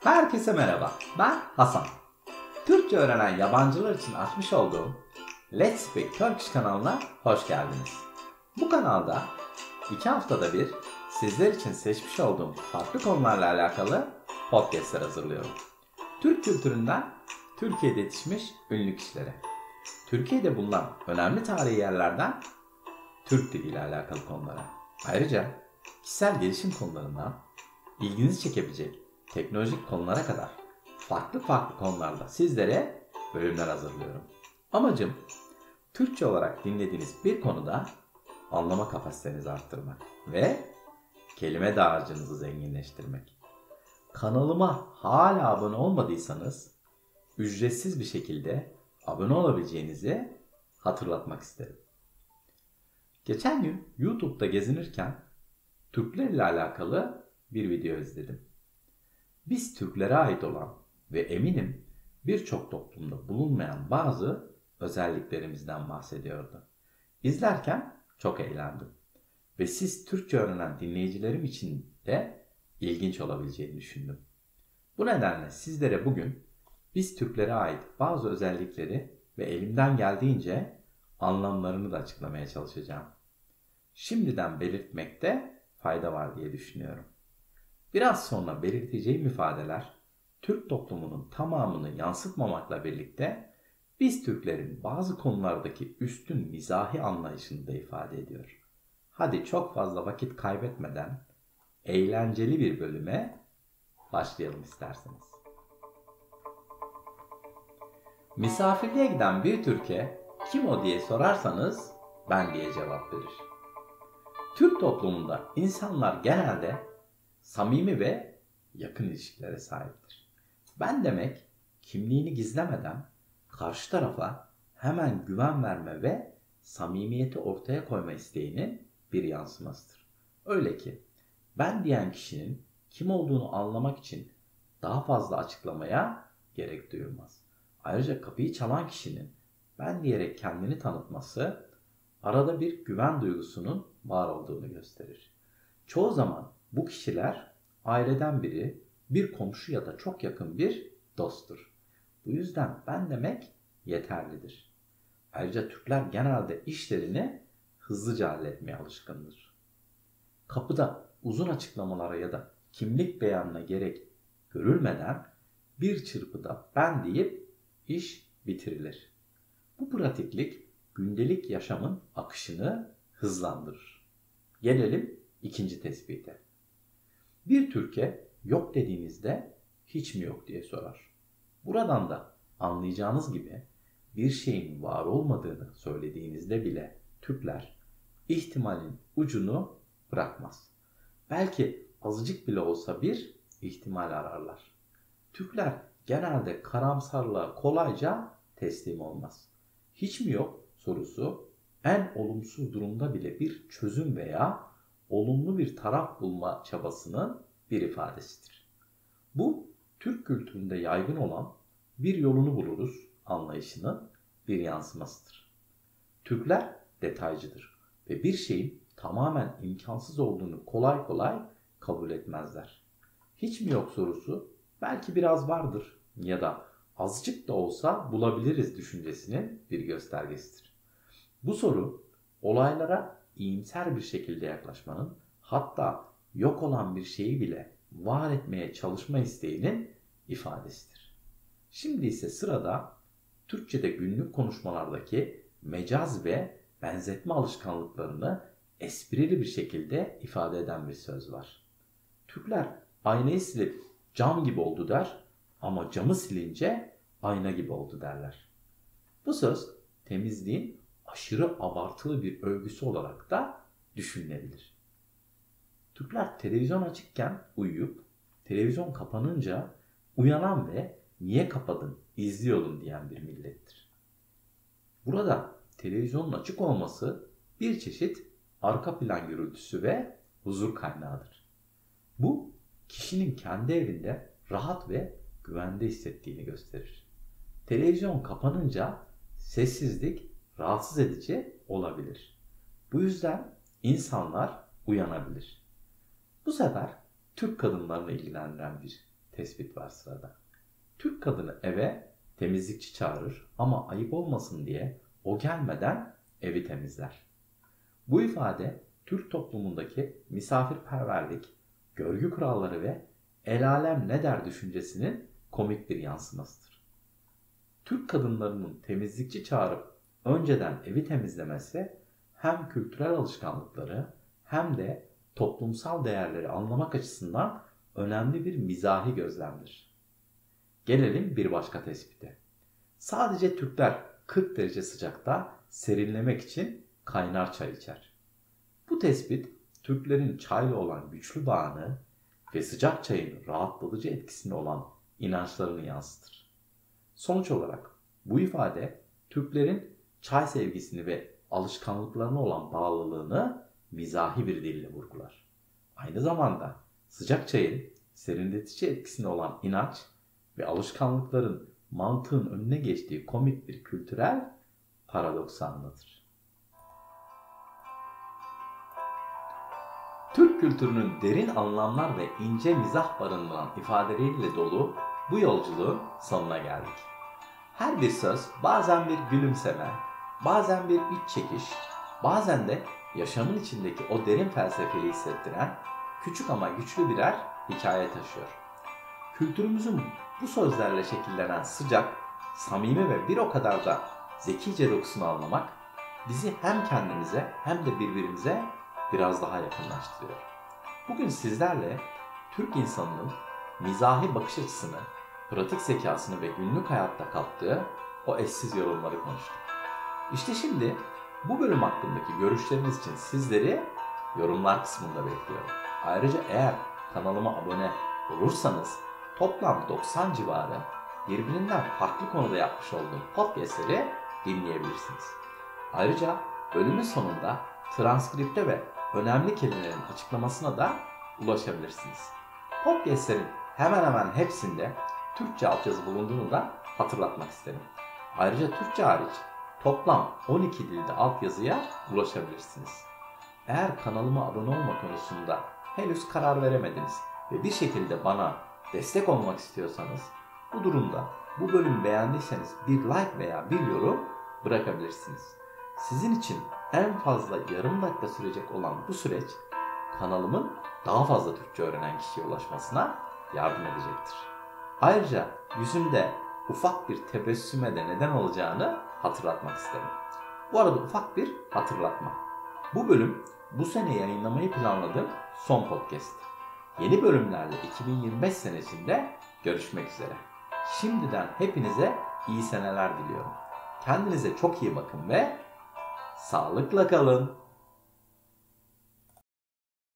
Herkese merhaba, ben Hasan. Türkçe öğrenen yabancılar için açmış olduğum Let's Speak Turkish kanalına hoş geldiniz. Bu kanalda 2 haftada bir sizler için seçmiş olduğum farklı konularla alakalı podcastler hazırlıyorum. Türk kültüründen Türkiye'de yetişmiş ünlü kişilere, Türkiye'de bulunan önemli tarihi yerlerden Türk dili ile alakalı konulara, ayrıca kişisel gelişim konularından ilginizi çekebilecek teknolojik konulara kadar farklı konularda sizlere bölümler hazırlıyorum. Amacım Türkçe olarak dinlediğiniz bir konuda anlama kapasitenizi arttırmak ve kelime dağarcığınızı zenginleştirmek. Kanalıma hala abone olmadıysanız ücretsiz bir şekilde abone olabileceğinizi hatırlatmak isterim. Geçen gün YouTube'da gezinirken Türkler ile alakalı bir video izledim. Biz Türklere ait olan ve eminim birçok toplumda bulunmayan bazı özelliklerimizden bahsediyordu. İzlerken çok eğlendim ve siz Türkçe öğrenen dinleyicilerim için de ilginç olabileceğini düşündüm. Bu nedenle sizlere bugün biz Türklere ait bazı özellikleri ve elimden geldiğince anlamlarını da açıklamaya çalışacağım. Şimdiden belirtmekte fayda var diye düşünüyorum. Biraz sonra belirteceğim ifadeler Türk toplumunun tamamını yansıtmamakla birlikte biz Türklerin bazı konulardaki üstün mizahi anlayışını da ifade ediyor. Hadi çok fazla vakit kaybetmeden eğlenceli bir bölüme başlayalım isterseniz. Misafirliğe giden bir Türk'e kim o diye sorarsanız ben diye cevap verir. Türk toplumunda insanlar genelde samimi ve yakın ilişkilere sahiptir. Ben demek kimliğini gizlemeden karşı tarafa hemen güven verme ve samimiyeti ortaya koyma isteğinin bir yansımasıdır. Öyle ki ben diyen kişinin kim olduğunu anlamak için daha fazla açıklamaya gerek duyulmaz. Ayrıca kapıyı çalan kişinin ben diyerek kendini tanıtması arada bir güven duygusunun var olduğunu gösterir. Çoğu zaman bu kişiler aileden biri, bir komşu ya da çok yakın bir dosttur. Bu yüzden ben demek yeterlidir. Ayrıca Türkler genelde işlerini hızlıca halletmeye alışkındır. Kapıda uzun açıklamalara ya da kimlik beyanına gerek görülmeden bir çırpıda ben deyip iş bitirilir. Bu pratiklik gündelik yaşamın akışını hızlandırır. Gelelim ikinci tespite. Bir Türk'e yok dediğinizde hiç mi yok diye sorar. Buradan da anlayacağınız gibi bir şeyin var olmadığını söylediğinizde bile Türkler ihtimalin ucunu bırakmaz. Belki azıcık bile olsa bir ihtimal ararlar. Türkler genelde karamsarlığa kolayca teslim olmaz. Hiç mi yok sorusu en olumsuz durumda bile bir çözüm veya olumlu bir taraf bulma çabasının bir ifadesidir. Bu Türk kültüründe yaygın olan bir yolunu buluruz anlayışının bir yansımasıdır. Türkler detaycıdır ve bir şeyin tamamen imkansız olduğunu kolay kolay kabul etmezler. Hiç mi yok sorusu belki biraz vardır ya da azıcık da olsa bulabiliriz düşüncesinin bir göstergesidir. Bu soru olaylara iyimser bir şekilde yaklaşmanın, hatta yok olan bir şeyi bile var etmeye çalışma isteğinin ifadesidir. Şimdi ise sırada Türkçe'de günlük konuşmalardaki mecaz ve benzetme alışkanlıklarını esprili bir şekilde ifade eden bir söz var. Türkler aynayı silip cam gibi oldu der ama camı silince ayna gibi oldu derler. Bu söz temizliğin aşırı abartılı bir övgüsü olarak da düşünülebilir. Türkler televizyon açıkken uyuyup televizyon kapanınca uyanan ve niye kapadın izliyorum diyen bir millettir. Burada televizyonun açık olması bir çeşit arka plan gürültüsü ve huzur kaynağıdır. Bu kişinin kendi evinde rahat ve güvende hissettiğini gösterir. Televizyon kapanınca sessizlik rahatsız edici olabilir. Bu yüzden insanlar uyanabilir. Bu sefer Türk kadınlarını ilgilendiren bir tespit var sırada. Türk kadını eve temizlikçi çağırır ama ayıp olmasın diye o gelmeden evi temizler. Bu ifade Türk toplumundaki misafirperverlik, görgü kuralları ve el alem ne der düşüncesinin komik bir yansımasıdır. Türk kadınlarının temizlikçi çağırıp önceden evi temizlemesi hem kültürel alışkanlıkları hem de toplumsal değerleri anlamak açısından önemli bir mizahi gözlemdir. Gelelim bir başka tespite. Sadece Türkler 40 derece sıcakta serinlemek için kaynar çay içer. Bu tespit Türklerin çayla olan güçlü bağını ve sıcak çayın rahatlatıcı etkisine olan inançlarını yansıtır. Sonuç olarak bu ifade Türklerin çay sevgisini ve alışkanlıklarına olan bağlılığını mizahi bir dille vurgular. Aynı zamanda sıcak çayın serinletici etkisine olan inanç ve alışkanlıkların mantığın önüne geçtiği komik bir kültürel paradoksu anlatır. Türk kültürünün derin anlamlar ve ince mizah barındıran ifadeleriyle dolu bu yolculuğun sonuna geldik. Her bir söz bazen bir gülümseme, bazen bir iç çekiş, bazen de yaşamın içindeki o derin felsefeyi hissettiren küçük ama güçlü birer hikaye taşıyor. Kültürümüzün bu sözlerle şekillenen sıcak, samimi ve bir o kadar da zekice dokusunu anlamak bizi hem kendimize hem de birbirimize biraz daha yakınlaştırıyor. Bugün sizlerle Türk insanının mizahi bakış açısını, pratik zekasını ve günlük hayatta kattığı o eşsiz yorumları konuştuk. İşte şimdi bu bölüm hakkındaki görüşleriniz için sizleri yorumlar kısmında bekliyorum. Ayrıca eğer kanalıma abone olursanız toplam 90 civarı birbirinden farklı konuda yapmış olduğum podcastleri dinleyebilirsiniz. Ayrıca bölümün sonunda transkripte ve önemli kelimelerin açıklamasına da ulaşabilirsiniz. Podcastlerin hemen hemen hepsinde Türkçe altyazı bulunduğunu da hatırlatmak isterim. Ayrıca Türkçe hariç toplam 12 dilde altyazıya ulaşabilirsiniz. Eğer kanalıma abone olma konusunda henüz karar veremediniz ve bir şekilde bana destek olmak istiyorsanız bu durumda bu bölümü beğendiyseniz bir like veya bir yorum bırakabilirsiniz. Sizin için en fazla yarım dakika sürecek olan bu süreç kanalımın daha fazla Türkçe öğrenen kişiye ulaşmasına yardım edecektir. Ayrıca yüzümde ufak bir tebessüme de neden olacağını hatırlatmak isterim. Bu arada ufak bir hatırlatma. Bu bölüm bu sene yayınlamayı planladığım son podcast. Yeni bölümlerle 2025 senesinde görüşmek üzere. Şimdiden hepinize iyi seneler diliyorum. Kendinize çok iyi bakın ve sağlıkla kalın.